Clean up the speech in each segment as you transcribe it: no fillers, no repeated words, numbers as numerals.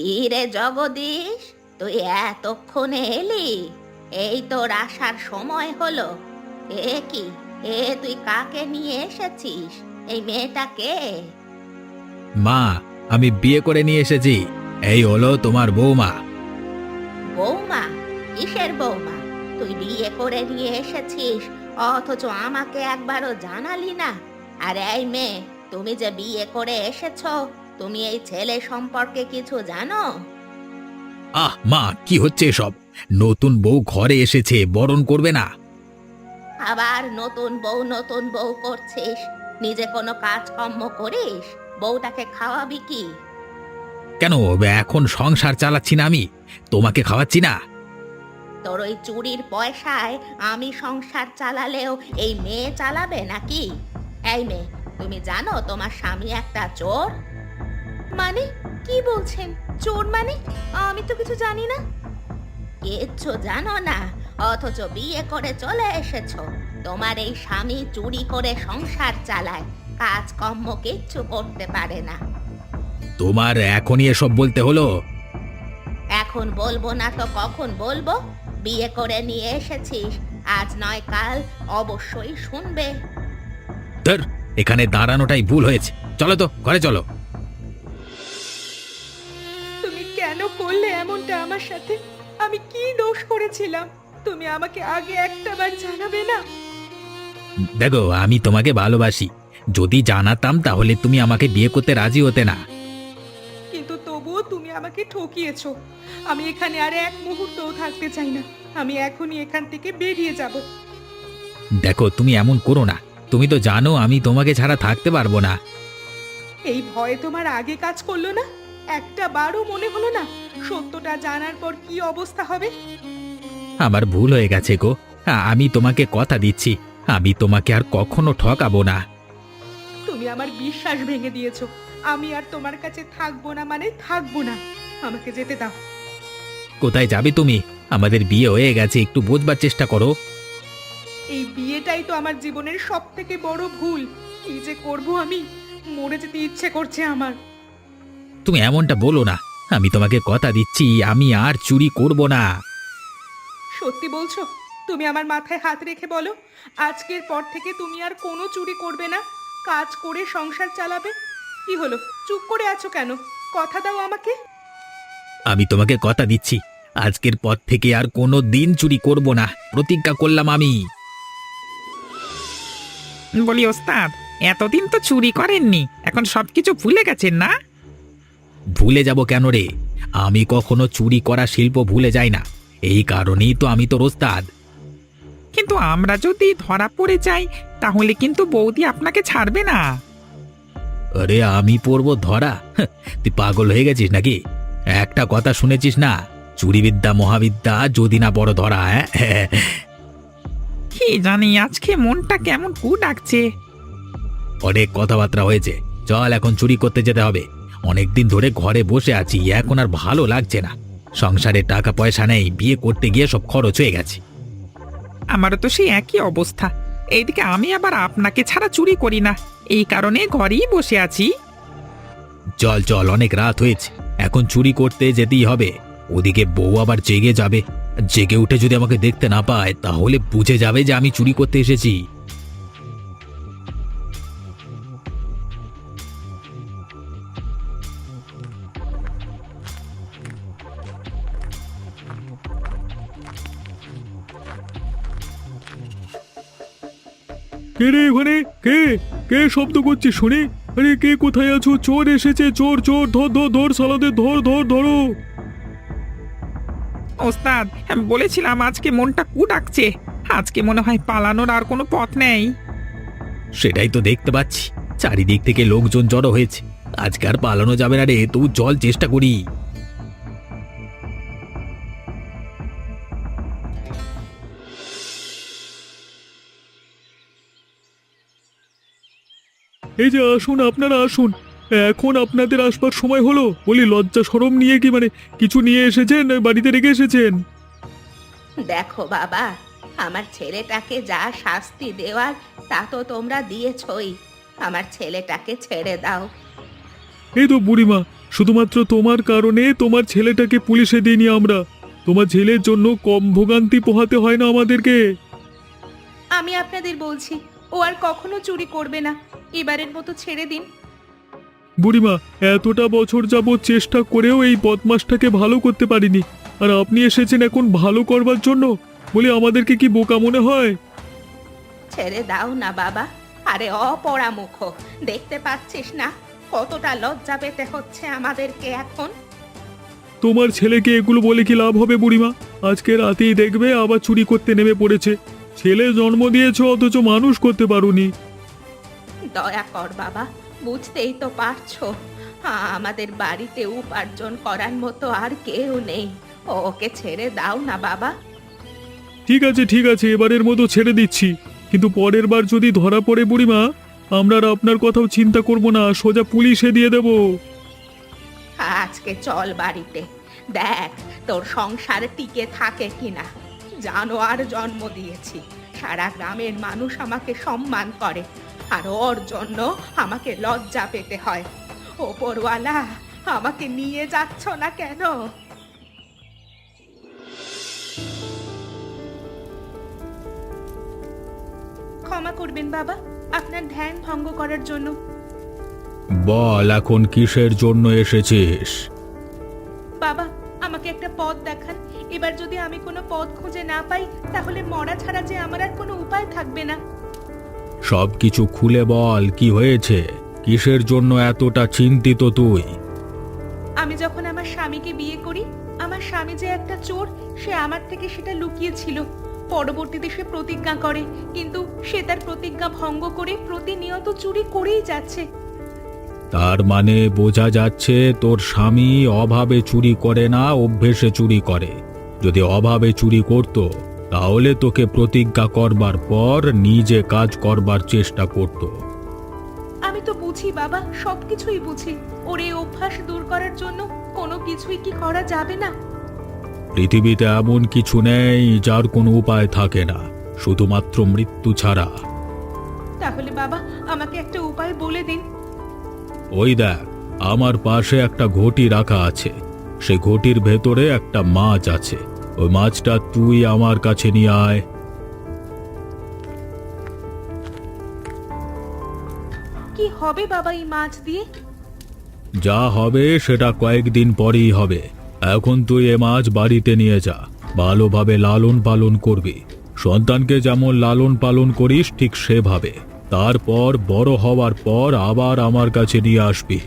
কি রে জগদীশ, তুই এতক্ষণে এলি? এই তোর আসার সময় হলো। এ কি, তুই কাকে নিয়ে এসেছিস? এই মেয়েটা কে? মা, আমি বিয়ে করে নিয়ে এসেছি। এই হলো তোমার বৌমা। বৌমা? কিসের বৌমা? তুই বিয়ে করে নিয়ে এসেছিস, অথচ আমাকে একবারও জানালি না। আর এই মেয়ে, তুমি যে বিয়ে করে এসেছো, তুমি এই ছেলে সম্পর্কে কিছু জানো? আহ মা, কি হচ্ছে এসব? নতুন বউ ঘরে এসেছে, বরণ করবে না? আবার নতুন বউ করছিস? নিজে কোনো কাজকর্ম করিস? বউটাকে খাওয়াবি কি? কেন, এখন সংসার চালাচ্ছি না আমি? তোমাকে খাওয়াচ্ছি না? তোর ওই চুরির পয়সায় আমি সংসার চালালেও এই মেয়ে চালাবে নাকি? এই মেয়ে, তুমি জানো তোমার স্বামী একটা চোর? মানে কি বলছেন? চোর মানে? আমি তো কিছু জানি না। কিচ্ছু জানো না, অথচ বিয়ে করে চলে এসেছো। তোমার এই স্বামী চুরি করে সংসার চালায়, কাজকর্ম কিচ্ছু করতে পারে না। তোমার এখনই এসব বলতে হলো? এখন বলবো না তো কখন বলবো? বিয়ে করে নিয়ে এসেছিস, আজ নয় কাল অবশ্যই শুনবে। ধর, এখানে দাঁড়ানোটাই ভুল হয়েছে। চলো তো, ঘরে চলো। তুমি কেন করলে এমনটা আমার সাথে? আমি কি দোষ করেছিলাম? তুমি আমাকে আগে একটাবার জানাবে না? দেখো, আমি তোমাকে ভালোবাসি। যদি জানাতাম তাহলে তুমি আমাকে বিয়ে করতে রাজি হতে না। কিন্তু তবুও তুমি আমাকে ঠকিয়েছো। আমি এখানে আর এক মুহূর্তও থাকতে চাই না। আমি এখনই এখান থেকে বেরিয়ে যাব। দেখো, তুমি এমন করো না। তুমি তো জানো আমি তোমাকে ছাড়া থাকতে পারবো না। এই ভয়ে তোমার আগে কাজ করলো না? একটা বারও মনে হলো না সত্যটা জানার পর কি অবস্থা হবে? আমার ভুল হয়ে গেছে গো। আমি তোমাকে কথা দিচ্ছি, আমি তোমাকে আর কখনো ঠকাবো না। তুমি আমার বিশ্বাস ভেঙে দিয়েছো। আমি আর তোমার কাছে থাকবো না মানে থাকবো না। আমাকে যেতে দাও। কোথায় যাবে তুমি? আমাদের বিয়ে হয়ে গেছে, একটু বোঝবার চেষ্টা করো। এই বিয়েটাই তো আমার জীবনের সব থেকে বড় ভুল। কি যে করবো আমি? মরে যেতে ইচ্ছে করছে আমার। তুমি এমনটা বলো না। আমি তোমাকে কথা দিচ্ছি, আমি আর চুরি করব না। সত্যি বলছো? তুমি আমার মাথায় হাত রেখে বলো, আজকের পর থেকে তুমি আর কোনো চুরি করবে না, কাজ করে সংসার চালাবে। কি হলো, চুপ করে আছো কেন? কথা দাও আমাকে। আমি তোমাকে কথা দিচ্ছি, আজকের পর থেকে আর কোনো দিন চুরি করব না, প্রতিজ্ঞা করলাম আমি। বলি ওস্তাদ, এতদিন তো চুরি করেননি, এখন সবকিছু ভুলে গেছেন না? ভুলে যাব কেন রে? আমি কখনো চুরি করা শিল্প ভুলে যাই না। এই কারণেই তো আমি তোর ওস্তাদ। কিন্তু আমরা যদি ধরা পড়ে যাই, তাহলে কিন্তু বৌদি আপনাকে ছাড়বে না। আরে আমি পড়বো ধরা? তুই পাগল হয়ে গেছিস নাকি? একটা কথা শুনেছিস না, চুরিবিদ্যা মহাবিদ্যা, যদি না বড় ধরা। হ্যাঁ, কি জানি আজকে মনটা কেমন কু ডাকছে। অনেক কথাবার্তা হয়েছে, চল এখন চুরি করতে যেতে হবে। অনেকদিন ধরে ঘরে বসে আছি, এখন আর ভালো লাগছে না। সংসারে টাকা পয়সা নেই, বিয়ে করতে গিয়ে সব খরচ হয়ে গেছে। আমারও তো সেই একই অবস্থা। এইদিকে আমি আবার আপনাকে ছাড়া চুরি করি না, এই কারণে ঘরেই বসে আছি। চল চল, অনেক রাত হয়েছে, এখন চুরি করতে যেতেই হবে। ওদিকে বউ আবার জেগে যাবে। জেগে উঠে যদি আমাকে দেখতে না পায়, তাহলে বুঝে যাবে যে আমি চুরি করতে এসেছি। কে রে ওখানে? কে কে শব্দ করছিস শুনি? আরে কে, কোথায় আছো? চোর এসেছে, চোর চোর, ধর ধর ধর সালাদের, ধর ধর ধরো। ওস্তাদ, আমি বলেছিলাম আজকে মনটা কু ডাকছে। আজকে মনে হয় পালানোর আর কোনো পথ নেই। সেটাই তো দেখতে পাচ্ছি, চারিদিক থেকে লোকজন জড়ো হয়েছে। আজকে আর পালানো যাবে না রে, তুই চল চেষ্টা করি। এই যে আসুন, আপনারা আসুন। এখন আপনাদের আসবার সময় হলো। বলি, লজ্জা শরম নিয়ে কি মানে কিছু নিয়ে এসেছেন, না বাড়িতে রেখে এসেছেন? দেখো বাবা, আমার ছেলেটাকে যা শাস্তি দেওয়ার তা তো তোমরা দিয়েছই। আমার ছেলেটাকে ছেড়ে দাও। এই তো বুড়িমা, শুধুমাত্র তোমার কারণে তোমার ছেলেটাকে পুলিশে দিইনি আমরা। তোমার ছেলের জন্য কম ভোগান্তি পোহাতে হয় না আমাদেরকে। আমি আপনাদের বলছি, ও আর কখনো চুরি করবে না। এবারের মতো ছেড়ে দিন। বুড়িমা, এতটা বছর যাবৎ চেষ্টা করেও এই বদমাসটাকে ভালো করতে পারিনি, আর আপনি এসেছেন এখন ভালো করবার জন্য? বলি আমাদেরকে কি বোকা মনে হয়? ছেড়ে দাও না বাবা। আরে অপরামুখ, দেখতে পাচ্ছিস না কতটা লজ্জা পেতে হচ্ছে আমাদেরকে এখন? তোমার ছেলেকে এগুলো বলে কি লাভ হবে বুড়িমা? আজকে রাতেই দেখবে আবার চুরি করতে নেমে পড়েছে। ছেলে জন্ম দিয়েছ অথচ মানুষ করতে পারোনি। দয়া কর বাবা, বুঝতেই তো পারছো আমাদের বাড়িতে উপার্জন করার মতো আর কেউ নেই। ওকে ছেড়ে দাও না বাবা। ঠিক আছে ঠিক আছে, এবারের মতো ছেড়ে দিচ্ছি, কিন্তু পরের বার যদি ধরা পড়ে বুড়িমা, আমরা আর আপনার কথাও চিন্তা করব না, সোজা পুলিশে দিয়ে দেব। আজকে চল বাড়িতে, দেখ তোর সংসার টিকে থাকে কিনা। জানোয়ার জন্ম দিয়েছি, সারা গ্রামের মানুষ আমাকে সম্মান করে, আর ওর জন্য আমাকে লজ্জা পেতে হয়। ওপরওয়ালা, আমাকে নিয়ে যাচ্ছ না কেন? ক্ষমা করবেন বাবা, আপনার ধ্যান ভঙ্গ করার জন্য। বল, এখন কিসের জন্য এসেছিস? বাবা, আমাকে একটা পথ দেখান। এবার যদি আমি কোনো পথ খুঁজে না পাই, তাহলে মরা ছাড়া যে আমার আর কোনো উপায় থাকবে না। সবকিছু খুলে বল, কি হয়েছে? কিসের জন্য এতটা চিন্তিত তুই? আমি যখন আমার স্বামীকে বিয়ে করি, আমার স্বামী যে একটা চোর, সে আমার থেকে সেটা লুকিয়েছিল। পরবর্তীতে সে প্রতিজ্ঞা করে, কিন্তু সে তার প্রতিজ্ঞা ভঙ্গ করে প্রতিনিয়ত চুরি করেই যাচ্ছে। তার মানে বোঝা যাচ্ছে তোর স্বামী অভাবে চুরি করে না, অভ্যেসে চুরি করে। যদি অভাবে চুরি করত, তাহলে তোকে প্রতিজ্ঞা করবার পর নিজে কাজ করবার চেষ্টা করত। আমি তো বুঝি বাবা, সবকিছুই বুঝি। ওর এই অভ্যাস দূর করার জন্য কোনো কিছুই কি করা যাবে না? পৃথিবীতে এমন কিছু নেই যার কোনো উপায় থাকে না, শুধুমাত্র মৃত্যু ছাড়া। তাহলে বাবা, আমাকে একটা উপায় বলে দিন। ওই দেখ, আমার পাশে একটা ঘটি রাখা আছে। সে ঘটির ভেতরে একটা মাছ আছে। ওই মাছটা তুই আমার কাছে নিয়ে আয়। কি হবে বাবা এই মাছ দিয়ে? যা হবে সেটা কয়েকদিন পরেই হবে। এখন তুই এ মাছ বাড়িতে নিয়ে যা, ভালোভাবে লালন পালন করবি। সন্তানকে যেমন লালন পালন করিস ঠিক সেভাবে। তারপর বড় হওয়ার পর আবার আমার কাছে নিয়ে আসবি।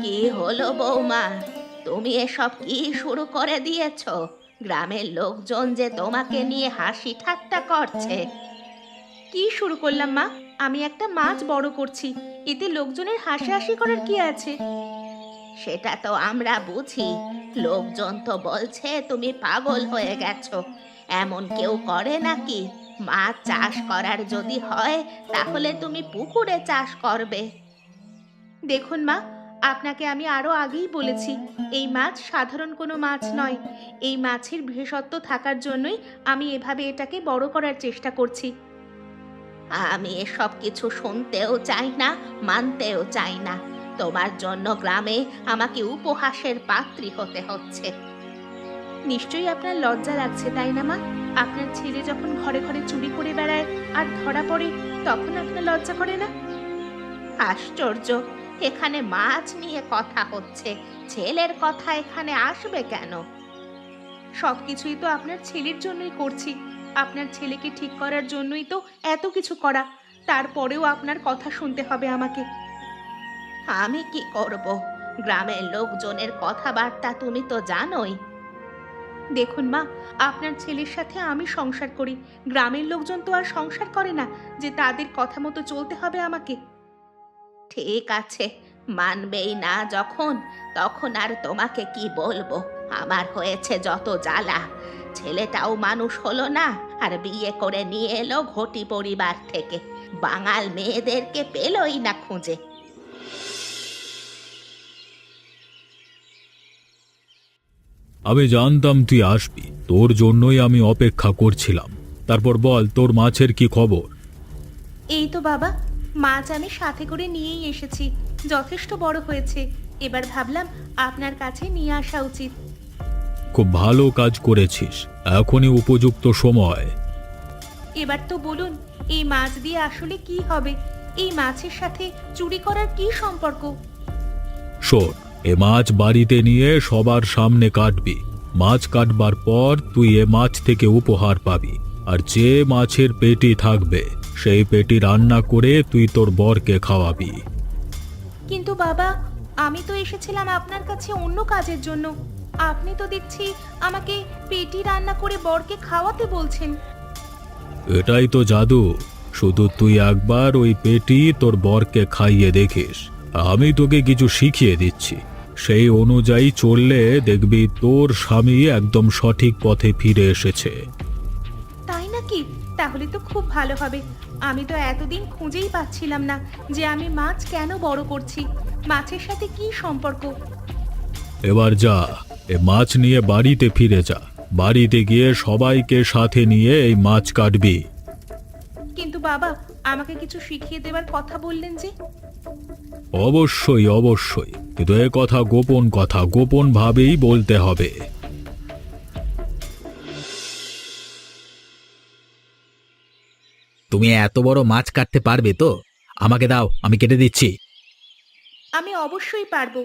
কি হলো বৌমা, তুমি এসব কি শুরু করে দিয়েছো? গ্রামের লোকজন যে তোমাকে নিয়ে হাসি ঠাট্টা করছে। কি শুরু করলাম মা? আমি একটা মাছ বড় করছি, এতে লোকজনের হাসাহাসি করার কি আছে? সেটা তো আমরা বুঝি, লোকজন তো বলছে তুমি পাগল হয়ে গেছো। এমন কেউ করে নাকি? মাছ চাষ করার যদি হয়, তাহলে তুমি পুকুরে চাষ করবে। দেখুন মা, আপনাকে আমি আরো আগেই বলেছি, এই মাছ সাধারণ কোনো মাছ নয়। এই মাছের বিশেষত্ব থাকার জন্যই আমি এভাবে এটাকে বড় করার চেষ্টা করছি। আমি এসব কিছু শুনতেও চাই না, মানতেও চাই না। তোমার জন্য গ্রামে আমাকে উপহাসের পাত্রী হতে হচ্ছে। নিশ্চয়ই আপনার লজ্জা লাগছে, তাই না মা? আপনার ছেলে যখন ঘরে ঘরে চুরি করে বেড়ায় আর ধরা পড়ে, তখন আপনার লজ্জা করে না? আশ্চর্য, এখানে মাছ নিয়ে কথা হচ্ছে, ছেলের কথা এখানে আসবে কেন? সবকিছুই তো আপনার ছেলের জন্যই করছি। আপনার ছেলেকে ঠিক করার জন্যই তো এত কিছু করা। তারপরেও আপনার কথা শুনতে হবে আমাকে। আমি কি করব? গ্রামের লোকজনের কথাবার্তা তুমি তো জানোই। দেখুন মা, আপনার ছেলের সাথে আমি সংসার করি। গ্রামের লোকজন তো আর সংসার করে না যে তাদের কথা মতো চলতে হবে আমাকে। ঠিক আছে, মানবেই না যখন, তখন আর তোমাকে কি বলবো? আমার হয়েছে যত জ্বালা। ছেলেটাও মানুষ হলো না, আর বিয়ে করে নিয়ে এলো ঘটি পরিবার থেকে। বাঙাল মেয়েদেরকে পেলই না খুঁজে। আমি জানতাম তুই আসবি, তোর জন্যই আমি অপেক্ষা করছিলাম। তারপর বল তোর মাছের কি খবর। এই তো বাবা, মাছ আমি সাথে করে নিয়েই এসেছি, যথেষ্ট বড় হয়েছে। এবার ভাবলাম আপনার কাছে নিয়ে আসা উচিত। খুব ভালো কাজ করেছিস, এখনই উপযুক্ত সময়। এবার তো বলুন, এই মাছ দিয়ে আসলে কি হবে? এই মাছের সাথে চুরি করার কি সম্পর্ক? শোন, এ মাছ বাড়িতে নিয়ে সবার সামনে কাটবি। মাছ কাটবার পর তুই এ মাছ থেকে উপহার পাবি, আর যে মাছের পেটি থাকবে সেই পেটি রান্না করে তুই তোর বরকে খাওয়াবি। কিন্তু বাবা, আমি তো এসেছিলাম আপনার কাছে অন্য কাজের জন্য। আপনি তো দেখছি আমাকে পেটি রান্না করে বরকে খাওয়াতে বলছেন। এটাই তো জাদু, শুধু তুই একবার ওই পেটি তোর বরকে খাইয়ে দেখিস। আমি তোকে কিছু শিখিয়ে দিচ্ছি, সেই অনুযায়ী চললে দেখবি তোর স্বামী একদম সঠিক পথে ফিরে এসেছে। তাই নাকি? তাহলে তো খুব ভালো হবে। আমি তো এতদিন খুঁজেই পাচ্ছিলাম না যে আমি মাছ কেন বড় করছি, মাছের সাথে কি সম্পর্ক। এবার যা, এ মাছ নিয়ে বাড়িতে ফিরে যা। বাড়িতে গিয়ে সবাইকে সাথে নিয়ে এই মাছ কাটবি। কিন্তু বাবা, আমাকে কিছু শিখিয়ে দেবার কথা বললেন যে। অবশ্যই অবশ্যই, কিন্তু এ কথা গোপন ভাবেই বলতে হবে। তুমি এত বড় মাছ কাটতে পারবে তো? আমাকে দাও, আমি কেটে দিচ্ছি। আমি অবশ্যই পারবো।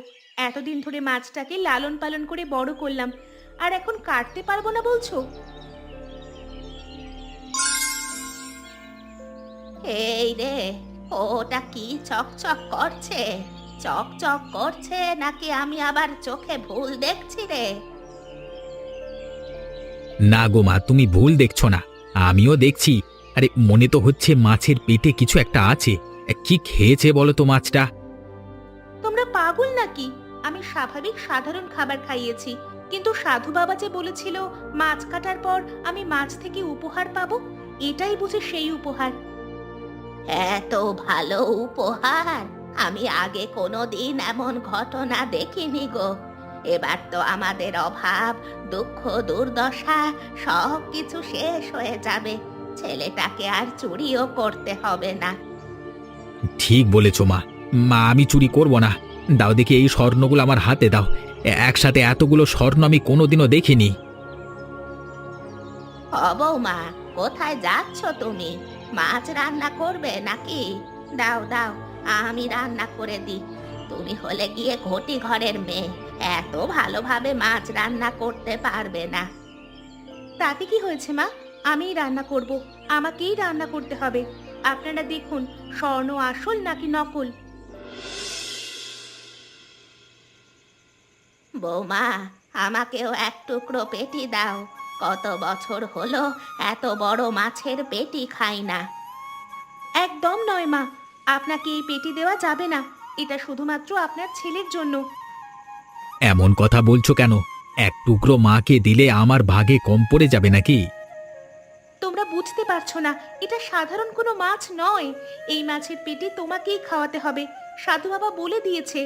এতদিন ধরে মাছটাকে লালন পালন করে বড় করলাম, আর এখন কাটতে পারবো না বলছো? এই রে, ওটা কি চকচক করছে? চকচক করছে নাকি আমি আবার চোখে ভুল দেখছি রে? না গো মা, তুমি ভুল দেখছো না, আমিও দেখছি। আরে মনে তো হচ্ছে মাছের পেটে কিছু একটা আছে। কি খেয়েছে বলো তো মাছটা? তোমরা পাগল নাকি? আমি স্বাভাবিক সাধারণ খাবার খাইয়েছি, কিন্তু সাধু বাবা যে বলেছিল মাছ কাটার পর আমি মাছ থেকে উপহার পাবো, এটাই বুঝি সেই উপহার। এত ভালো উপহার আমি আগে কোনোদিন এমন ঘটনা দেখিনি গো। এবার তো আমাদের অভাব, দুঃখ, দুর্দশা সব কিছু শেষ হয়ে যাবে। ছেলেটাকে আর চুরিও করতে হবে না। ঠিক বলেছো মা। মা, আমি চুরি করব না। দাও দেখি এই স্বর্ণগুলো আমার হাতে দাও। একসাথে এতগুলো স্বর্ণ আমি কোনোদিনও দেখিনি। ও বৌমা, কোথায় যাচ্ছ তুমি? মাছ রান্না করবে নাকি? দাও দাও, আমি রান্না করে দিই। তুমি হলে গিয়ে ঘটি ঘরের মেয়ে, এত ভালোভাবে মাছ রান্না করতে পারবে না। তাতে কি হয়েছে মা? আমিই রান্না করব, আমাকেই রান্না করতে হবে। আপনারা দেখুন, স্বর্ণ আসল নাকি নকল। বৌমা, আমাকেও এক টুকরো পেটি দাও। কত বছর হলো এত বড় মাছের পেটি খাই না। একদম নয় মা, আপনাকে এই পেটি দেওয়া যাবে না। এটা শুধুমাত্র আপনার ছেলের জন্য। এমন কথা বলছো কেন? এক টুকরো মাকে দিলে আমার ভাগে কম পড়ে যাবে নাকি? তোমরা বুঝতে পারছো না, এটা সাধারণ কোনো মাছ নয়। এই মাছের পেটি তোমাকেই খাওয়াতে হবে, সাধু বাবা বলে দিয়েছে।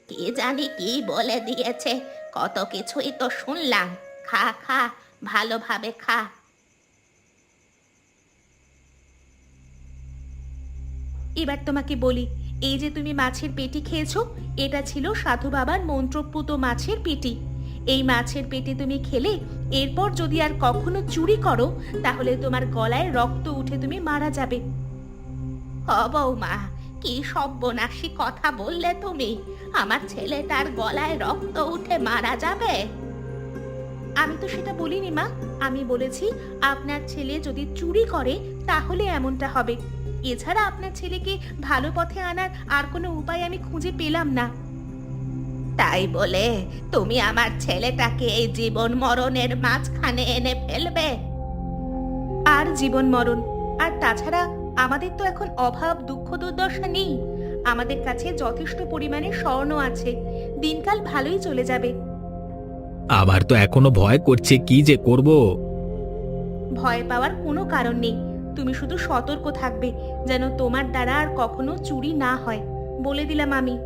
কি জানি কি বলে দিয়েছে, কত কিছুই তো শুনলাম। খা খা, ভালোভাবে খা। এবার তোমাকে বলি, এই যে তুমি মাছের পেটি খেয়েছো, এটা ছিল সাধু বাবার মন্ত্রপুত মাছের পেটি। এই মাছের পেটি তুমি খেলে এরপর যদি আর কখনো চুরি করো, তাহলে তোমার গলায় রক্ত উঠে তুমি মারা যাবে। ও বৌমা, কি সর্বনাশী কথা বললে তুমি! আমার ছেলেটার গলায় রক্ত উঠে মারা যাবে? আমি তো সেটা বলিনি মা, আমি বলেছি আপনার ছেলে যদি চুরি করে তাহলে এমনটা হবে। এছাড়া আপনার ছেলেকে ভালো পথে আনার আর কোনো উপায় আমি খুঁজে পেলাম না। তাই বলে তুমি আমার ছেলেটাকে এই জীবন মরণের মাঝখানে এনে ফেলবে? আর জীবন মরণ, আর তাছাড়া আমাদের তো এখন অভাব, দুঃখ, দুর্দশা নেই। আমাদের কাছে যথেষ্ট পরিমাণে স্বর্ণ আছে, দিনকাল ভালোই চলে যাবে। আমার তো এখনো ভয় করছে, কি যে করব। ভয় পাওয়ার কোনো কারণ নেই। তুমি শুধু সতর্ক থাকবে যেন তোমার দ্বারা আর কখনো চুরি না হয়, বলে দিলাম আমি।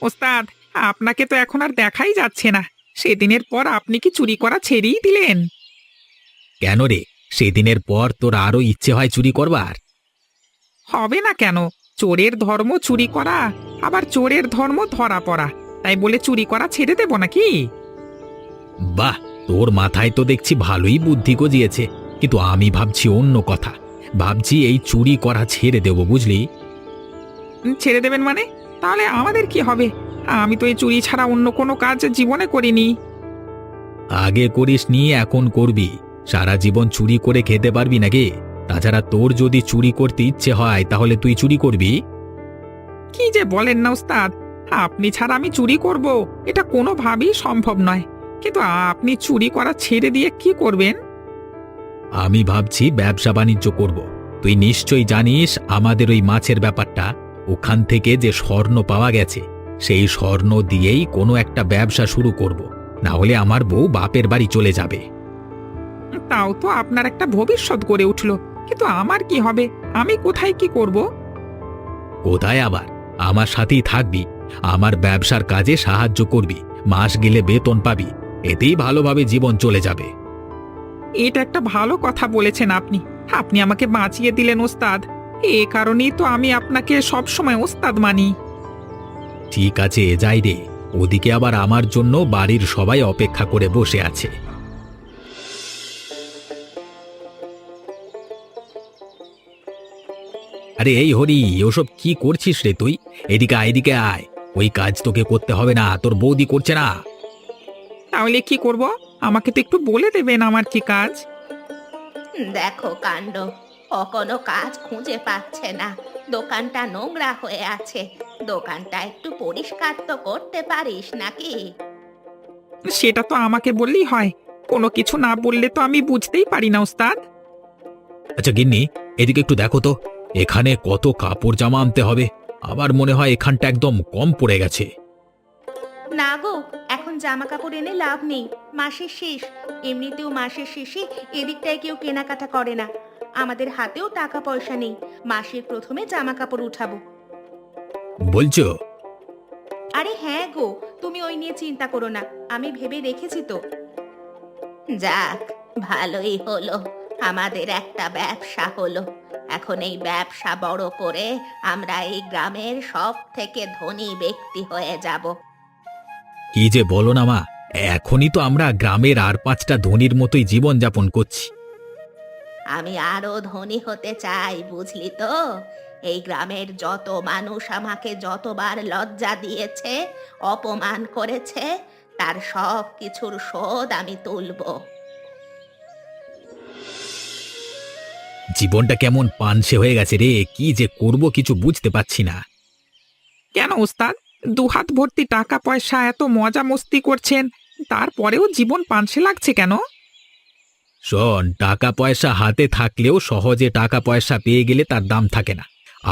ওস্তাদ, আপনাকে তো এখন আর দেখাই যাচ্ছে না। সেদিনের পর আপনি কি চুরি করা ছেড়েই দিলেন? কেন রে, সেদিনের পর তোর আরো ইচ্ছে হয় চুরি করবার? হবে না কেন? চোরের ধর্ম চুরি করা, আবার চোরের ধর্ম ধরা পড়া। তাই বলে চুরি করা ছেড়ে দেব নাকি? বাহ, তোর মাথায় তো দেখছি ভালোই বুদ্ধি গজিয়েছে, কিন্তু আমি ভাবছি অন্য কথা। ভাবছি এই চুরি করা ছেড়ে দেব, বুঝলি? ছেড়ে দেবেন মানে? তাহলে আমাদের কি হবে? আমি তো এই চুরি ছাড়া অন্য কোনো কাজ জীবনে করিনি। আগে করিসনি, এখন করবি। সারা জীবন চুরি করে খেতে পারবি নাকি? তাছাড়া তোর যদি চুরি করতে ইচ্ছে হয় তাহলে তুই চুরি করবি? কি যে বলেন না ওস্তাদ, আপনি ছাড়া আমি চুরি করব এটা কোনোভাবেই সম্ভব নয়। কিন্তু আপনি চুরি করা ছেড়ে দিয়ে কি করবেন? আমি ভাবছি ব্যবসা বাণিজ্য করব। তুই নিশ্চয়ই জানিস আমাদের ওই মাছের ব্যাপারটা। ওখান থেকে যে স্বর্ণ পাওয়া গেছে, সেই স্বর্ণ দিয়েই কোনো একটা ব্যবসা শুরু করব। না হলে আমার বউ বাপের বাড়ি চলে যাবে। তাও তো আপনার একটা ভবিষ্যৎ গড়ে উঠলো, কিন্তু আমার কি হবে? আমি কোথায় কি করব? কোথায় আবার? আমার সাথেই থাকবি, আমার ব্যবসার কাজে সাহায্য করবি, মাস গেলে বেতন পাবি। এতেই ভালোভাবে জীবন চলে যাবে। এটা একটা ভালো কথা বলেছেন আপনি। আপনি আমাকে বাঁচিয়ে দিলেন ওস্তাদ। এ কারণেই তো আমি আপনাকে সব সময় ওস্তাদ মানি। ঠিক আছে, যাই রে। ওদিকে আবার আমার জন্য বাড়ির সবাই অপেক্ষা করে বসে আছে। আরে এই হরি, ওসব কি করছিস রে তুই? এদিকে আয়, এদিকে আয়। ওই কাজ তোকে করতে হবে না, তোর বৌদি করছে না। তাহলে কি করব? আমাকে তো একটু বলে দেবেন আমার কি কাজ। দেখো কাণ্ড, ও কোনো কাজ খুঁজে পাচ্ছে না। দোকানটা নোংরা হয়ে আছে। দোকানটা একটু পরিষ্কার তো করতে পারিস নাকি? সেটা তো আমাকে বললেই হয়। কোনো কিছু না বললে তো আমি বুঝতেই পারি না ওস্তাদ। আচ্ছা গিন্নি, এদিকে একটু দেখো তো। এখানে কত কাপড় জামা আনতে হবে। আবার মনে হয় এখানটা একদম কম পড়ে গেছে। না গো, এখন জামা কাপড় এনে লাভ নেই। মাসের শেষ। এমনিতেও মাসের শেষে এদিকটায় কেউ কেনাকাটা করে না। আমাদের হাতেও টাকা পয়সা নেই। মাসের প্রথমে জামা কাপড় উঠাবো। বলছো? আরে হ্যাঁ গো, তুমি ওই নিয়ে চিন্তা করো না। আমি ভেবে রেখেছি তো। যাক, ভালোই হলো। আমাদের একটা ব্যবসা হলো। এখন এই ব্যবসা বড় করে আমরা এই গ্রামের সব থেকে ধনী ব্যক্তি হয়ে যাব। কি যে বলো না মা, এখনই তো আমরা গ্রামের আর 5টা ধনীর মতোই জীবন যাপন করছি। আমি আরো ধনী হতে চাই, বুঝলি তো? এই গ্রামের যত মানুষ আমাকে যতবার লজ্জা দিয়েছে, অপমান করেছে, তার সব কিছুর শোধ আমি তুলবো। জীবনটা কেমন পানসে হয়ে গেছে রে, কি যে করব কিছু বুঝতে পারছি না। কেন ওস্তাদ? দুহাত ভর্তি টাকা পয়সা, এত মজা মস্তি করছেন, তারপরেও জীবন পানসে লাগছে কেন? শোন, টাকা পয়সা হাতে থাকলেও সহজে টাকা পয়সা পেয়ে গেলে তার দাম থাকে না।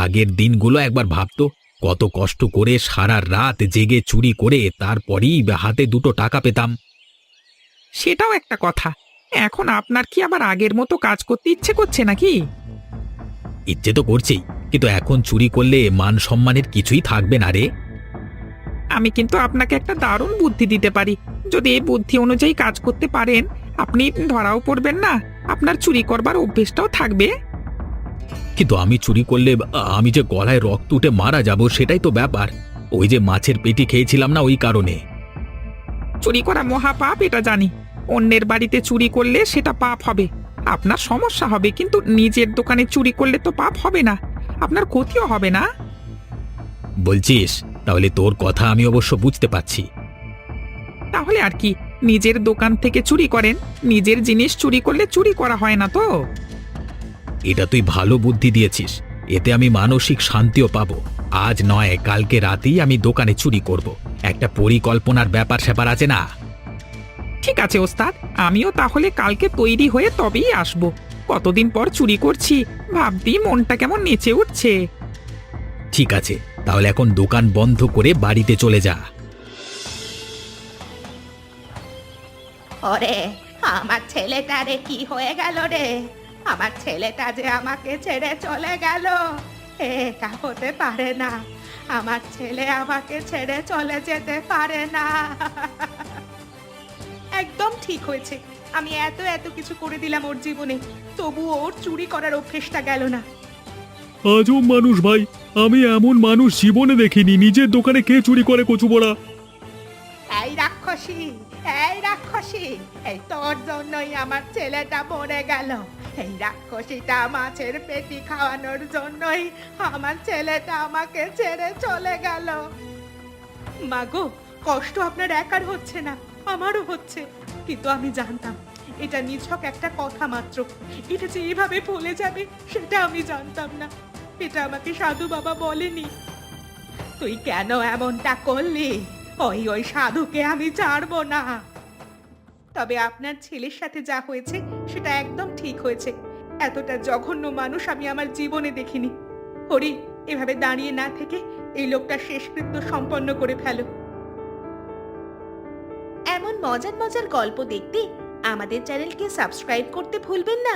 আগের দিনগুলো একবার ভাবতো, কত কষ্ট করে সারা রাত জেগে চুরি করে তারপরেই হাতে 2টো টাকা পেতাম। সেটাও একটা কথা। এখন আপনার কি আবার আগের মতো কাজ করতে ইচ্ছে করছে নাকি? ইচ্ছে তো করছেই, কিন্তু এখন চুরি করলে মান সম্মানের কিছুই থাকবে না রে। আমি কিন্তু আপনাকে একটা দারুণ বুদ্ধি দিতে পারি। যদি এই বুদ্ধি অনুযায়ী কাজ করতে পারেন, আপনি ধরাও পড়বেন না, আপনার চুরি করবার অভ্যেসটাও থাকবে। কিন্তু আমি চুরি করলে আমি যে গলায় রক্ত উঠে মারা যাব, সেটাই তো ব্যাপার। ওই যে মাছের পেটি খেয়েছিলাম না, ওই কারণে। চুরি করা মহাপাপ, এটা জানি। অন্যের বাড়িতে চুরি করলে সেটা পাপ হবে, আপনার সমস্যা হবে। কিন্তু নিজের দোকানে চুরি করলে তো পাপ হবে না, আপনার ক্ষতিও হবে না। বলছিস? তাহলে তোর কথা আমি অবশ্য বুঝতে পারছি। তাহলে আর কি, নিজের দোকান থেকে চুরি করেন। নিজের জিনিস চুরি করলে চুরি করা হয় না তো। এটা তুই ভালো বুদ্ধি দিয়েছিস। এতে আমি মানসিক শান্তিও পাবো। আজ নয়, কালকে রাতেই আমি দোকানে চুরি করব। একটা পরিকল্পনার ব্যাপার স্যাপার আছে না? ঠিক আছে ওস্তাদ, আমিও তাহলে কালকে তৈরি হয়ে তবেই আসব। কতদিন পর চুরি করছি, ভাবতেই মনটা কেমন নেচে উঠছে। ঠিক আছে, তাহলে এখন দোকান বন্ধ করে বাড়িতে চলে যা। ওরে, আমার ছেলেটারে কি হয়ে গেল রে? আমার ছেলেটা যে আমাকে ছেড়ে চলে গেল। এটা হতে পারে না। আমার ছেলে আমাকে ছেড়ে চলে যেতে পারে না। একদম ঠিক হয়েছে। আমি এত এত কিছু করে দিলাম ওর জীবনে, তবুও ওর চুরি করার অভ্যেসটা গেল না। আজব মানুষ ভাই, আমি এমন মানুষ জীবনে দেখিনি। নিজের দোকানে কে চুরি করে কচু বড়া? এই রাক্ষসী, এই রাক্ষসী, এই তোর জন্যই আমার ছেলেটা মরে গেল। এই রাক্ষসীটা মাছের পেটি খাওয়ানোর জন্যই আমার ছেলেটা আমাকে ছেড়ে চলে গেল। মাগো, কষ্ট আপনার একার হচ্ছে না, আমারও হচ্ছে, কিন্তু আমি জানতাম এটা নিছক একটা কথা মাত্র। এটা যে এইভাবে ভুলে যাবে সেটা আমি জানতাম না, এটা আমাকে সাধু বাবা বলেনি। তুই কেন এমনটা করলি? ওই সাধুকে আমি ছাড়বো না। তবে আপনার ছেলের সাথে যা হয়েছে সেটা একদম ঠিক হয়েছে। এতটা জঘন্য মানুষ আমি আমার জীবনে দেখিনি। হরি, এভাবে দাঁড়িয়ে না থেকে এই লোকটা শেষকৃত্য সম্পন্ন করে ফেলো। এমন মজার মজার গল্প দেখতে আমাদের চ্যানেলকে সাবস্ক্রাইব করতে ভুলবেন না।